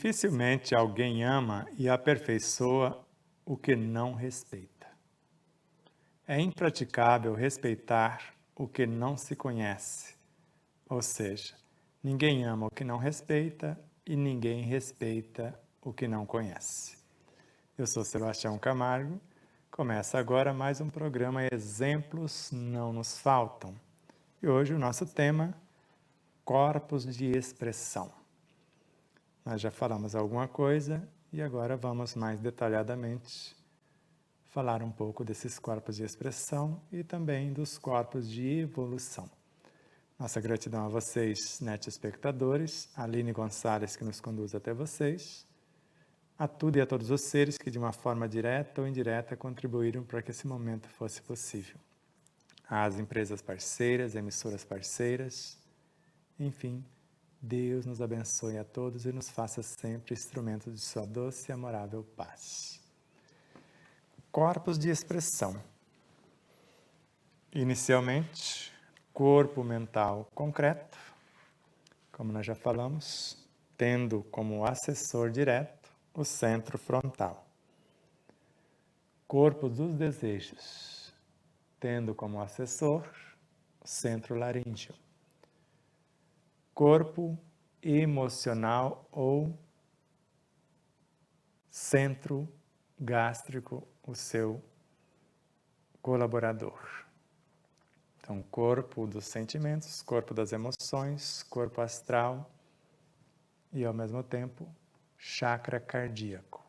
Dificilmente alguém ama e aperfeiçoa o que não respeita. É impraticável respeitar o que não se conhece. Ou seja, ninguém ama o que não respeita e ninguém respeita o que não conhece. Eu sou Sebastião Camargo. Começa agora mais um programa Exemplos Não Nos Faltam. E hoje o nosso tema, corpos de expressão. Nós já falamos alguma coisa e agora vamos mais detalhadamente falar um pouco desses corpos de expressão e também dos corpos de evolução. Nossa gratidão a vocês, espectadores, a Aline Gonçalves que nos conduz até vocês, a tudo e a todos os seres que de uma forma direta ou indireta contribuíram para que esse momento fosse possível. As empresas parceiras, emissoras parceiras, enfim, Deus nos abençoe a todos e nos faça sempre instrumentos de sua doce e amorável paz. Corpos de expressão. Inicialmente, corpo mental concreto, como nós já falamos, tendo como assessor direto o centro frontal. Corpo dos desejos, tendo como assessor o centro laríngeo. Corpo emocional ou centro gástrico, o seu colaborador. Então, corpo dos sentimentos, corpo das emoções, corpo astral e, ao mesmo tempo, chakra cardíaco.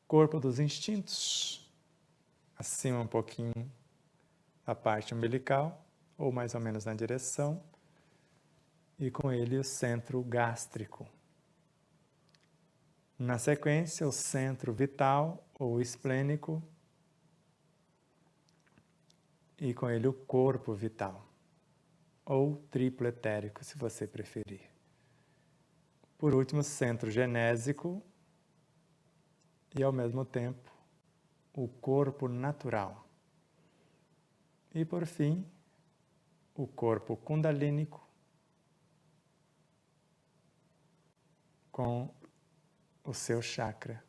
Corpo dos instintos, acima um pouquinho da parte umbilical, ou mais ou menos na direção, e com ele o centro gástrico. Na sequência, o centro vital ou esplênico e com ele o corpo vital, ou triplo etérico, se você preferir. Por último, o centro genésico e, ao mesmo tempo, o corpo natural. E, por fim, o corpo kundalínico, com o seu chakra,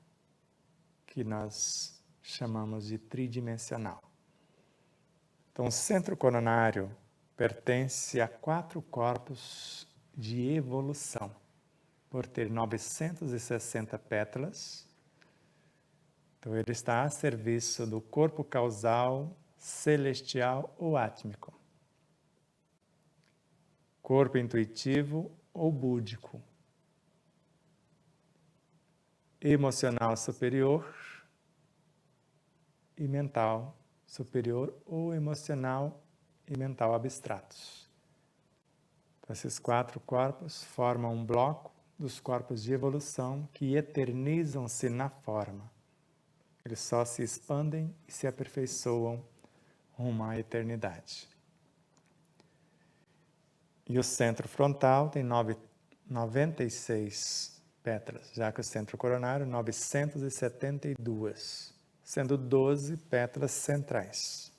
que nós chamamos de tridimensional. Então, o centro coronário pertence a 4 corpos de evolução, por ter 960 pétalas. Então, ele está a serviço do corpo causal, celestial ou átmico, corpo intuitivo ou búdico, emocional superior e mental superior ou emocional e mental abstratos. Então, esses 4 corpos formam um bloco dos corpos de evolução que eternizam-se na forma. Eles só se expandem e se aperfeiçoam rumo à eternidade. E o centro frontal tem 96 pétalas, já que o centro coronário 972, sendo 12 pétalas centrais.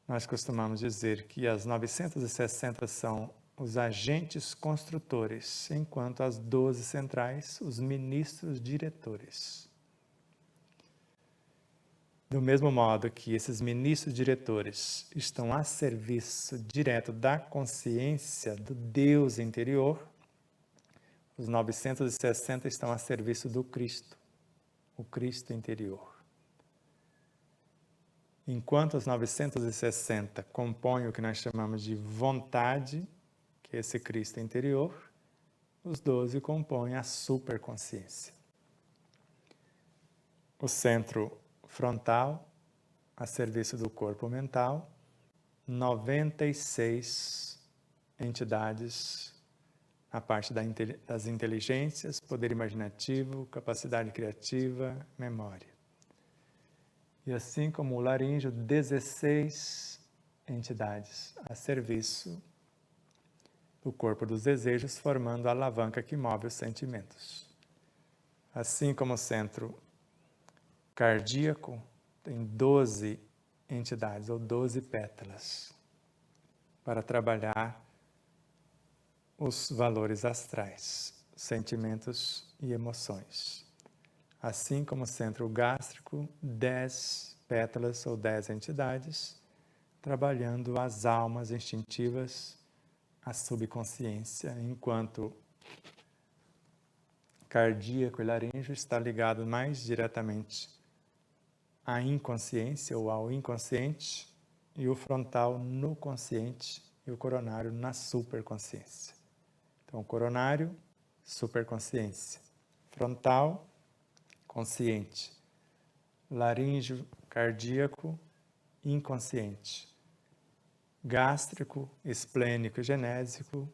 Nós costumamos dizer que as 960 são os agentes construtores, enquanto as 12 centrais, os ministros diretores. Do mesmo modo que esses ministros diretores estão a serviço direto da consciência do Deus interior, os 960 estão a serviço do Cristo, o Cristo interior. Enquanto os 960 compõem o que nós chamamos de vontade, que é esse Cristo interior, os 12 compõem a superconsciência. O centro frontal, a serviço do corpo mental, 96 entidades, a parte das inteligências, poder imaginativo, capacidade criativa, memória. E assim como o laríngeo, 16 entidades a serviço do corpo dos desejos, formando a alavanca que move os sentimentos. Assim como o centro cardíaco tem 12 entidades ou 12 pétalas para trabalhar os valores astrais, sentimentos e emoções. Assim como o centro gástrico, 10 pétalas ou 10 entidades, trabalhando as almas instintivas, a subconsciência, enquanto cardíaco e laríngeo está ligado mais diretamente à inconsciência ou ao inconsciente, e o frontal no consciente e o coronário na superconsciência. Então, coronário, superconsciência. Frontal, consciente. Laríngeo, cardíaco, inconsciente. Gástrico, esplênico e genésico,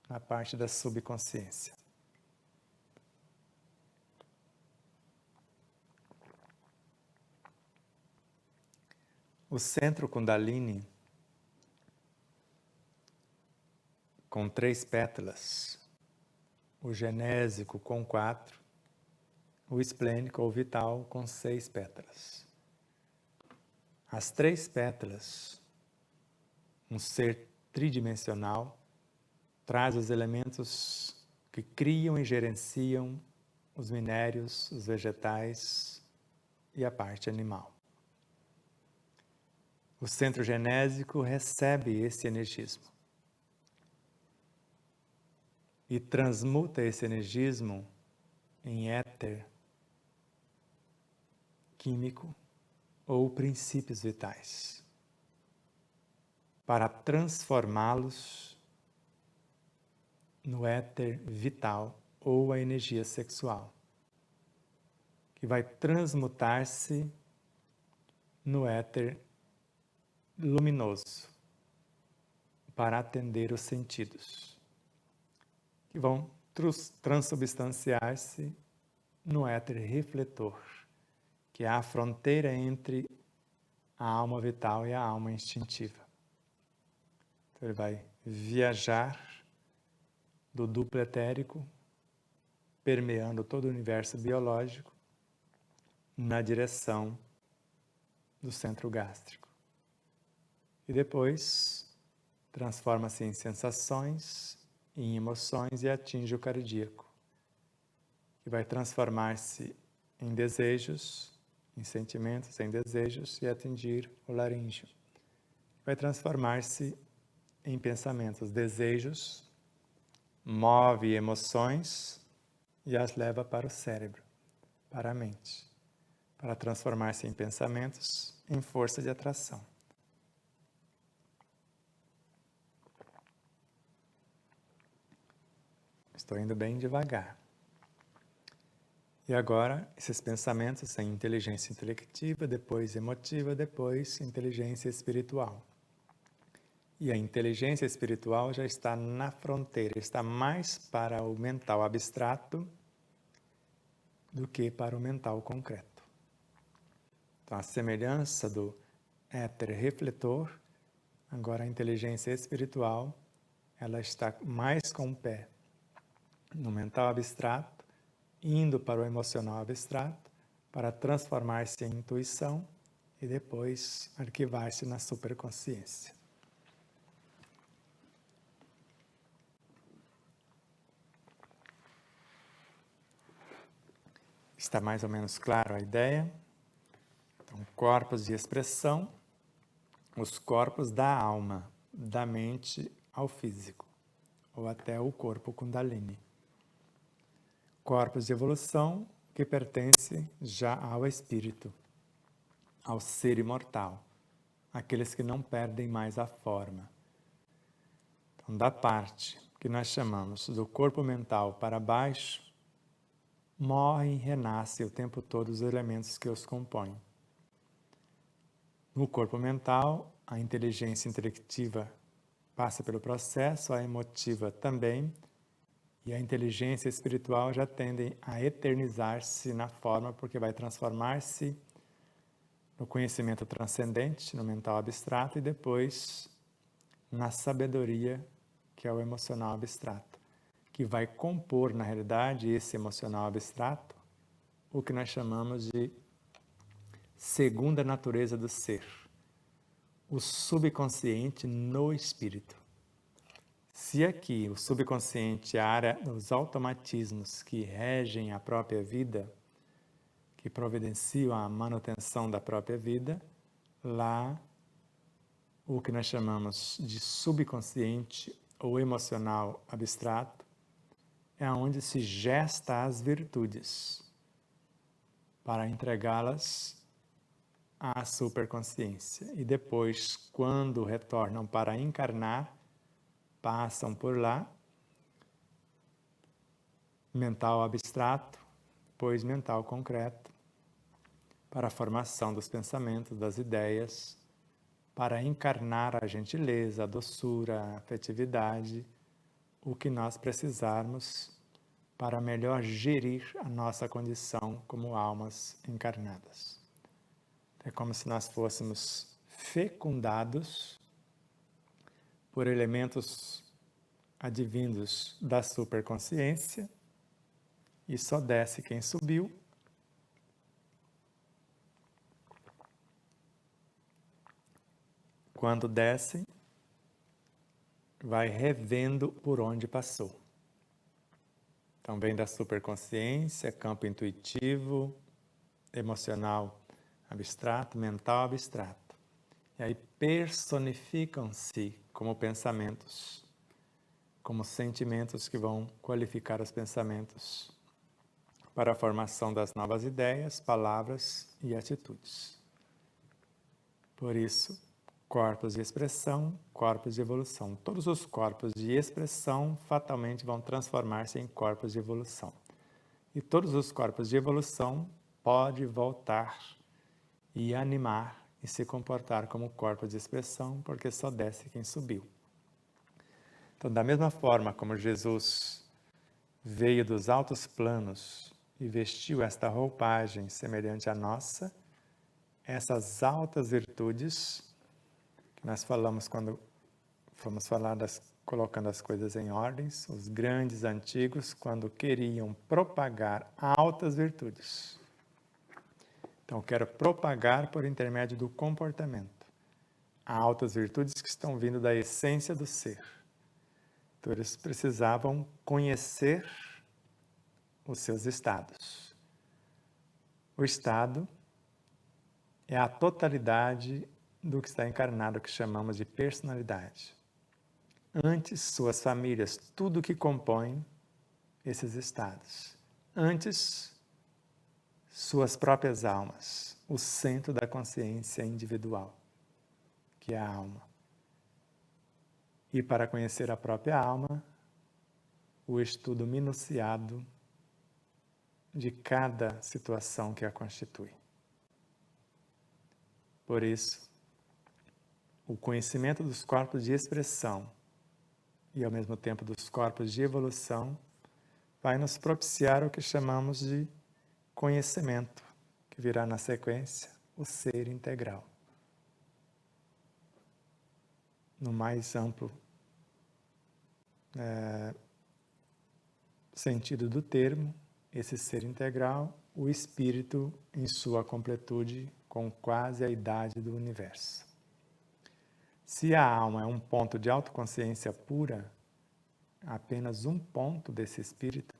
na parte da subconsciência. O centro Kundalini, com 3 pétalas, o genésico com 4, o esplênico ou vital com 6 pétalas. As 3 pétalas, um ser tridimensional, traz os elementos que criam e gerenciam os minérios, os vegetais e a parte animal. O centro genésico recebe esse energismo e transmuta esse energismo em éter químico ou princípios vitais, para transformá-los no éter vital ou a energia sexual, que vai transmutar-se no éter luminoso, para atender os sentidos, que vão transubstanciar-se no éter refletor, que é a fronteira entre a alma vital e a alma instintiva. Então ele vai viajar do duplo etérico, permeando todo o universo biológico, na direção do centro gástrico. E depois transforma-se em sensações, em emoções e atinge o cardíaco, que vai transformar-se em desejos, em sentimentos, em desejos e atingir o laríngeo. Vai transformar-se em pensamentos, desejos, move emoções e as leva para o cérebro, para a mente, para transformar-se em pensamentos, em força de atração. Estou indo bem devagar. E agora, esses pensamentos têm inteligência intelectiva, depois emotiva, depois inteligência espiritual. E a inteligência espiritual já está na fronteira, está mais para o mental abstrato do que para o mental concreto. Então, a semelhança do éter refletor, agora a inteligência espiritual, ela está mais com o pé no mental abstrato, indo para o emocional abstrato, para transformar-se em intuição e depois arquivar-se na superconsciência. Está mais ou menos claro a ideia? Então, corpos de expressão, os corpos da alma, da mente ao físico, ou até o corpo Kundalini. Corpos de evolução que pertencem já ao espírito, ao ser imortal, aqueles que não perdem mais a forma. Então, da parte que nós chamamos do corpo mental para baixo, morrem e renascem o tempo todo os elementos que os compõem. No corpo mental, a inteligência intelectiva passa pelo processo, a emotiva também, e a inteligência espiritual já tendem a eternizar-se na forma, porque vai transformar-se no conhecimento transcendente, no mental abstrato, e depois na sabedoria, que é o emocional abstrato, que vai compor, na realidade, esse emocional abstrato, o que nós chamamos de segunda natureza do ser, o subconsciente no espírito. Se aqui o subconsciente é a área dos automatismos que regem a própria vida, que providenciam a manutenção da própria vida, lá o que nós chamamos de subconsciente ou emocional abstrato é onde se gesta as virtudes para entregá-las à superconsciência. E depois, quando retornam para encarnar, passam por lá, mental abstrato, pois mental concreto, para a formação dos pensamentos, das ideias, para encarnar a gentileza, a doçura, a afetividade, o que nós precisarmos para melhor gerir a nossa condição como almas encarnadas. É como se nós fôssemos fecundados por elementos advindos da superconsciência e só desce quem subiu. Quando desce, vai revendo por onde passou. Então vem da superconsciência, campo intuitivo, emocional abstrato, mental abstrato. E aí personificam-se como pensamentos, como sentimentos que vão qualificar os pensamentos para a formação das novas ideias, palavras e atitudes. Por isso, corpos de expressão, corpos de evolução. Todos os corpos de expressão fatalmente vão transformar-se em corpos de evolução. E todos os corpos de evolução podem voltar e animar e se comportar como corpo de expressão, porque só desce quem subiu. Então, da mesma forma como Jesus veio dos altos planos e vestiu esta roupagem semelhante à nossa, essas altas virtudes que nós falamos quando fomos falar colocando as coisas em ordens, os grandes antigos, quando queriam propagar altas virtudes. Então, quero propagar por intermédio do comportamento altas virtudes que estão vindo da essência do ser. Então, eles precisavam conhecer os seus estados. O estado é a totalidade do que está encarnado, que chamamos de personalidade. Antes, suas famílias, tudo que compõe esses estados. Antes, suas próprias almas, o centro da consciência individual, que é a alma. E para conhecer a própria alma, o estudo minuciado de cada situação que a constitui. Por isso, o conhecimento dos corpos de expressão e, ao mesmo tempo, dos corpos de evolução vai nos propiciar o que chamamos de conhecimento, que virá na sequência, o ser integral. No mais amplo sentido do termo, esse ser integral, o espírito em sua completude, com quase a idade do universo. Se a alma é um ponto de autoconsciência pura, apenas um ponto desse espírito,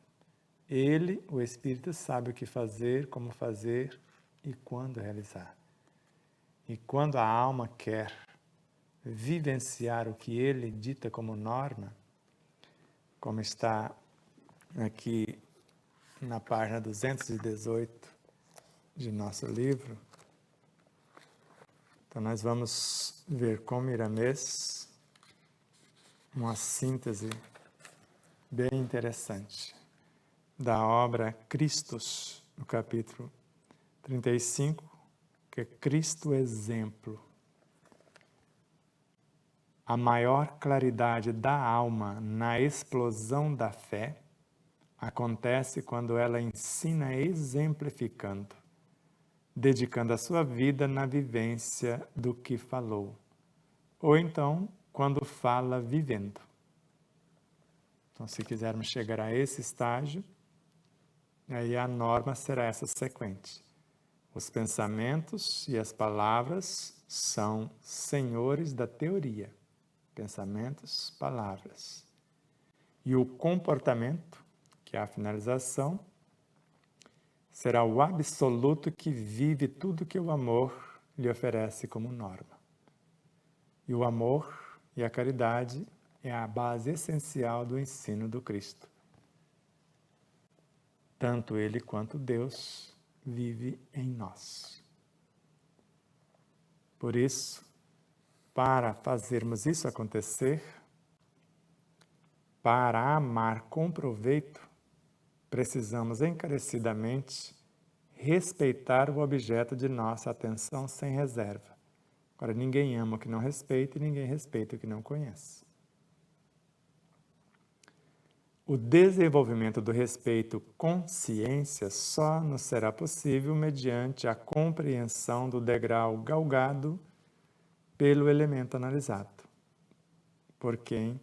ele, o espírito, sabe o que fazer, como fazer e quando realizar. E quando a alma quer vivenciar o que ele dita como norma, como está aqui na página 218 de nosso livro, então nós vamos ver com Miramês uma síntese bem interessante da obra Christus, no capítulo 35, que é Cristo Exemplo. A maior claridade da alma na explosão da fé acontece quando ela ensina exemplificando, dedicando a sua vida na vivência do que falou, ou então quando fala vivendo. Então, se quisermos chegar a esse estágio, aí a norma será essa sequente. Os pensamentos e as palavras são senhores da teoria. pensamentos, palavras. E o comportamento, que é a finalização, será o absoluto que vive tudo que o amor lhe oferece como norma. E o amor e a caridade é a base essencial do ensino do Cristo. Tanto Ele quanto Deus vive em nós. Por isso, para fazermos isso acontecer, para amar com proveito, precisamos encarecidamente respeitar o objeto de nossa atenção sem reserva. Agora, ninguém ama o que não respeita e ninguém respeita o que não conhece. O desenvolvimento do respeito consciência só nos será possível mediante a compreensão do degrau galgado pelo elemento analisado, por quem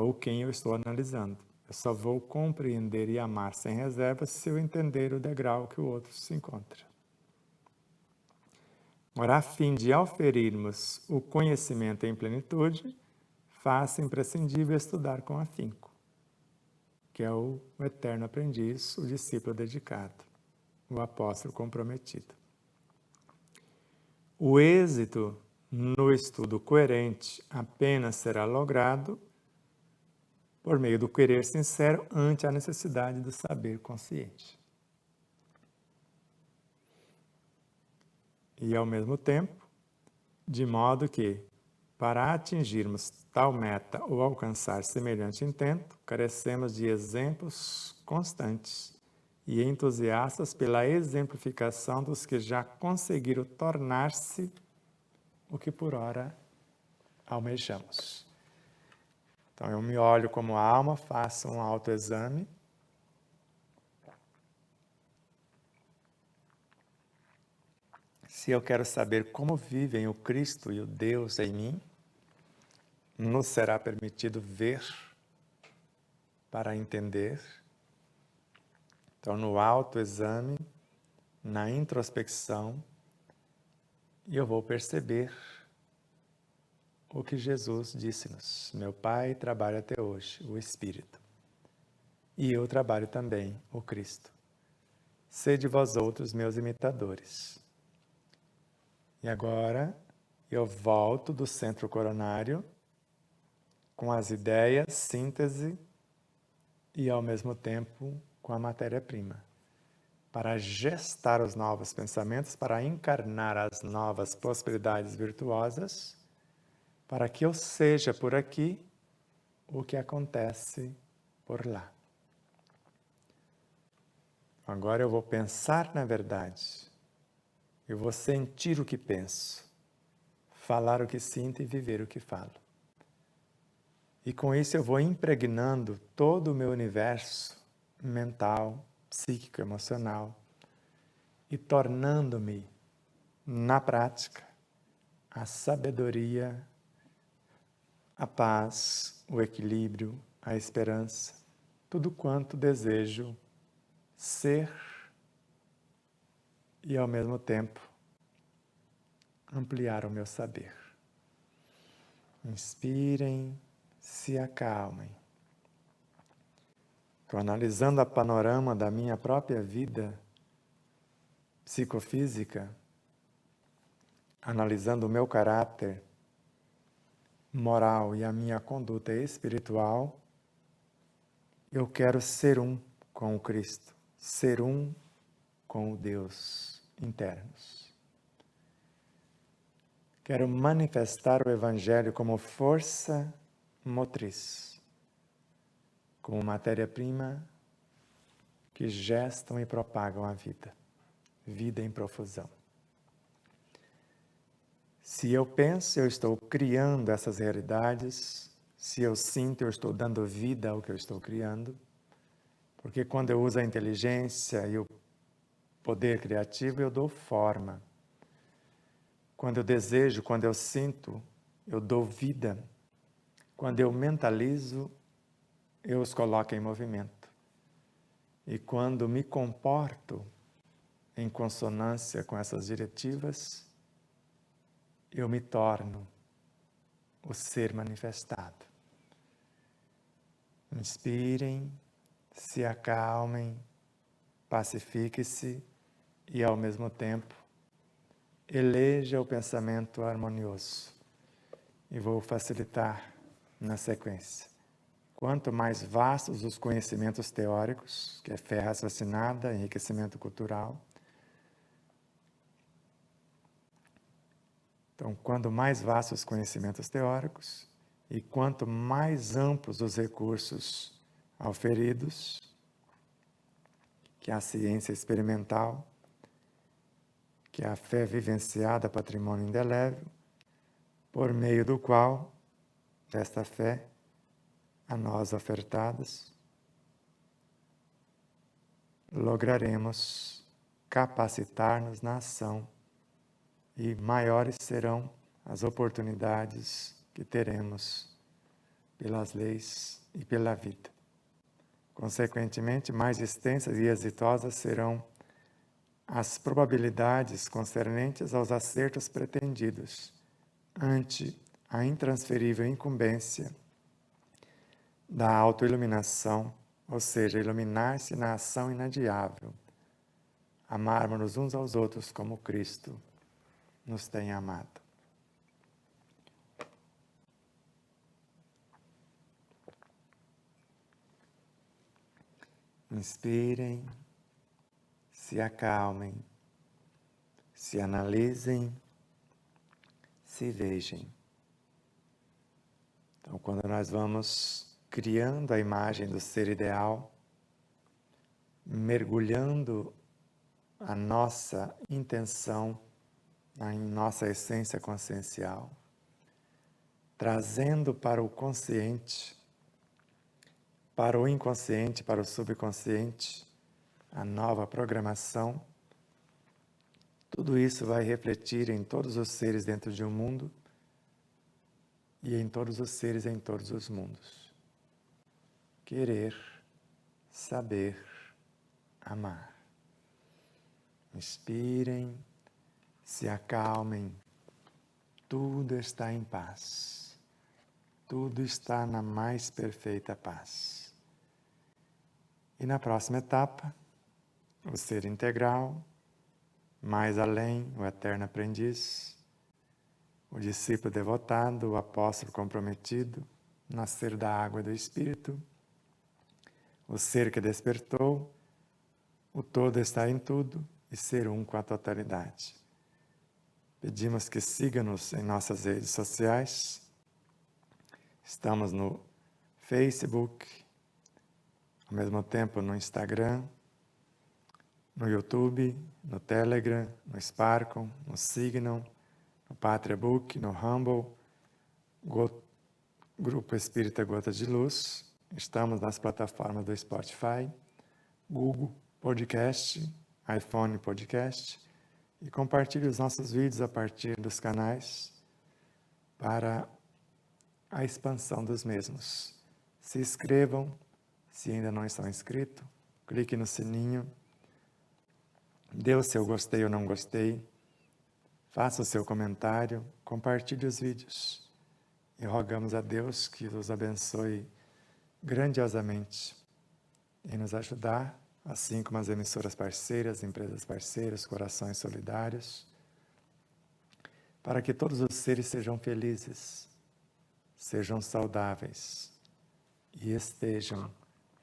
ou quem eu estou analisando. Eu só vou compreender e amar sem reserva se eu entender o degrau que o outro se encontra. Ora, a fim de auferirmos o conhecimento em plenitude, faça imprescindível estudar com afinco, que é o eterno aprendiz, o discípulo dedicado, o apóstolo comprometido. O êxito no estudo coerente apenas será logrado por meio do querer sincero ante a necessidade do saber consciente. E, ao mesmo tempo, de modo que, para atingirmos tal meta ou alcançar semelhante intento, carecemos de exemplos constantes e entusiastas pela exemplificação dos que já conseguiram tornar-se o que por ora almejamos. Então, eu me olho como alma, faço um autoexame. Se eu quero saber como vivem o Cristo e o Deus em mim, nos será permitido ver para entender. Então, no autoexame, na introspecção, eu vou perceber o que Jesus disse-nos. Meu Pai trabalha até hoje, o Espírito. E eu trabalho também, o Cristo. Sede vós outros meus imitadores. E agora eu volto do centro coronário com as ideias, síntese e ao mesmo tempo com a matéria-prima, para gestar os novos pensamentos, para encarnar as novas possibilidades virtuosas, para que eu seja por aqui o que acontece por lá. Agora eu vou pensar na verdade, eu vou sentir o que penso, falar o que sinto e viver o que falo. E com isso eu vou impregnando todo o meu universo mental, psíquico, emocional e tornando-me, na prática, a sabedoria, a paz, o equilíbrio, a esperança, tudo quanto desejo ser e, ao mesmo tempo, ampliar o meu saber. Inspirem, se acalmem. Estou analisando o panorama da minha própria vida psicofísica, analisando o meu caráter moral e a minha conduta espiritual. Eu quero ser um com o Cristo, ser um com o Deus internos. Quero manifestar o Evangelho como força motriz, como matéria-prima que gestam e propagam a vida, vida em profusão. Se eu penso, eu estou criando essas realidades. Se eu sinto, eu estou dando vida ao que eu estou criando. Porque quando eu uso a inteligência e o poder criativo, eu dou forma. Quando eu desejo, quando eu sinto, eu dou vida. Quando eu mentalizo, eu os coloco em movimento. E quando me comporto em consonância com essas diretivas, eu me torno o ser manifestado. Inspirem, se acalmem, pacifique-se e, ao mesmo tempo, eleja o pensamento harmonioso. E vou facilitar na sequência. Quanto mais vastos os conhecimentos teóricos, que é fé raciocinada, enriquecimento cultural. Então, quanto mais vastos os conhecimentos teóricos e quanto mais amplos os recursos auferidos, que é a ciência experimental, que é a fé vivenciada, patrimônio indelével, por meio do qual, desta fé, a nós ofertadas, lograremos capacitar-nos na ação e maiores serão as oportunidades que teremos pelas leis e pela vida. Consequentemente, mais extensas e exitosas serão as probabilidades concernentes aos acertos pretendidos ante a intransferível incumbência da autoiluminação, ou seja, iluminar-se na ação inadiável, amarmos-nos uns aos outros como Cristo nos tem amado. Inspirem, se acalmem, se analisem, se vejem. Então, quando nós vamos criando a imagem do ser ideal, mergulhando a nossa intenção em nossa essência consciencial, trazendo para o consciente, para o inconsciente, para o subconsciente, a nova programação, tudo isso vai refletir em todos os seres dentro de um mundo e em todos os seres em todos os mundos. Querer, saber, amar. Inspirem, se acalmem, tudo está em paz, tudo está na mais perfeita paz. E na próxima etapa, o ser integral, mais além, o eterno aprendiz, o discípulo devotado, o apóstolo comprometido, nascer da água do Espírito, o ser que despertou, o todo está em tudo e ser um com a totalidade. Pedimos que siga-nos em nossas redes sociais. Estamos no Facebook, ao mesmo tempo no Instagram, no YouTube, no Telegram, no Sparkle, no Signal, no Pátria Book, no Humble, Grupo Espírita Gota de Luz. Estamos nas plataformas do Spotify, Google Podcast, iPhone Podcast, e compartilhe os nossos vídeos a partir dos canais para a expansão dos mesmos. Se inscrevam, se ainda não estão inscritos, clique no sininho, dê o seu gostei ou não gostei, faça o seu comentário, compartilhe os vídeos. E rogamos a Deus que os abençoe grandiosamente em nos ajudar, assim como as emissoras parceiras, empresas parceiras, corações solidários, para que todos os seres sejam felizes, sejam saudáveis e estejam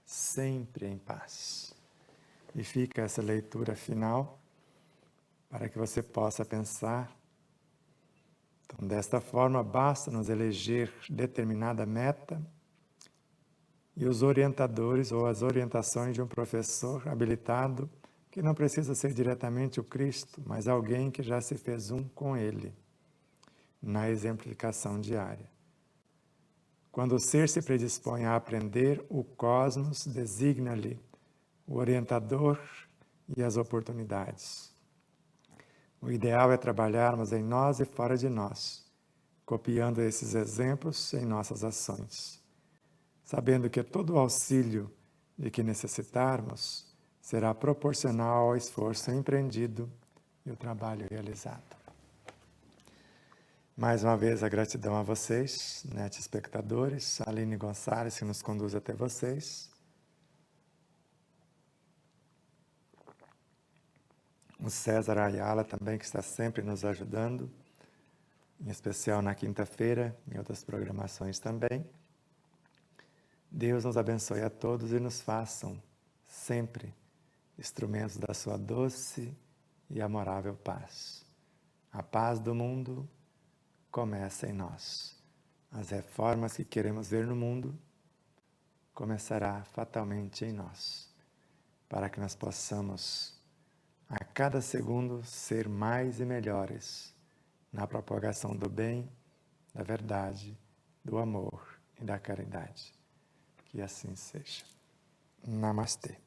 sempre em paz. E fica essa leitura final para que você possa pensar. Então, desta forma, basta nos eleger determinada meta e os orientadores ou as orientações de um professor habilitado, que não precisa ser diretamente o Cristo, mas alguém que já se fez um com ele, na exemplificação diária. Quando o ser se predispõe a aprender, o cosmos designa-lhe o orientador e as oportunidades. O ideal é trabalharmos em nós e fora de nós, copiando esses exemplos em nossas ações, sabendo que todo o auxílio de que necessitarmos será proporcional ao esforço empreendido e o trabalho realizado. Mais uma vez a gratidão a vocês, net espectadores, Aline Gonçalves, que nos conduz até vocês. O César Ayala também, que está sempre nos ajudando, em especial na quinta-feira, em outras programações também. Deus nos abençoe a todos e nos façam sempre instrumentos da sua doce e amorável paz. A paz do mundo começa em nós. As reformas que queremos ver no mundo começará fatalmente em nós, para que nós possamos a cada segundo ser mais e melhores na propagação do bem, da verdade, do amor e da caridade. Que assim seja. Namastê.